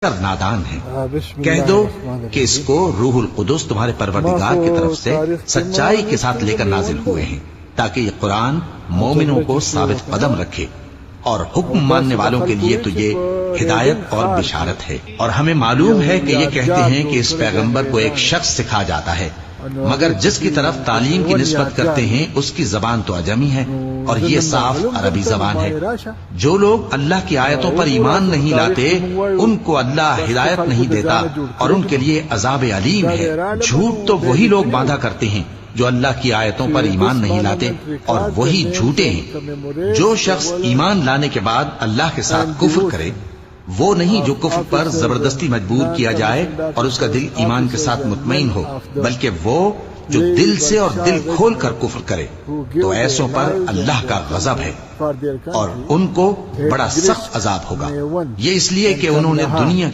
نادان ہے۔ کہہ دو کہ اس کو روح القدس تمہارے پروردگار کی طرف سے سچائی کے ساتھ لے کر نازل ہوئے ہیں تاکہ یہ قرآن مومنوں کو ثابت قدم رکھے، اور حکم ماننے والوں کے لیے تو یہ ہدایت اور بشارت ہے۔ اور ہمیں معلوم ہے کہ یہ کہتے ہیں کہ اس پیغمبر کو ایک شخص سکھا جاتا ہے، مگر جس کی طرف تعلیم کی نسبت کرتے ہیں اس کی زبان تو عجمی ہے اور یہ صاف عربی زبان ہے۔ جو لوگ اللہ کی آیتوں پر ایمان نہیں لاتے ان کو اللہ ہدایت نہیں دیتا اور ان کے لیے عذاب علیم ہے۔ جھوٹ تو وہی لوگ باندھا کرتے ہیں جو اللہ کی آیتوں پر ایمان نہیں لاتے، اور وہی جھوٹے ہیں۔ جو شخص ایمان لانے کے بعد اللہ کے ساتھ کفر کرے وہ نہیں جو کفر پر زبردستی مجبور کیا جائے اور اس کا دل ایمان کے ساتھ مطمئن ہو، بلکہ وہ جو دل سے اور دل کھول کر کفر کرے، تو ایسوں پر اللہ کا غضب ہے اور ان کو بڑا سخت عذاب ہوگا۔ یہ اس لیے کہ انہوں نے دنیا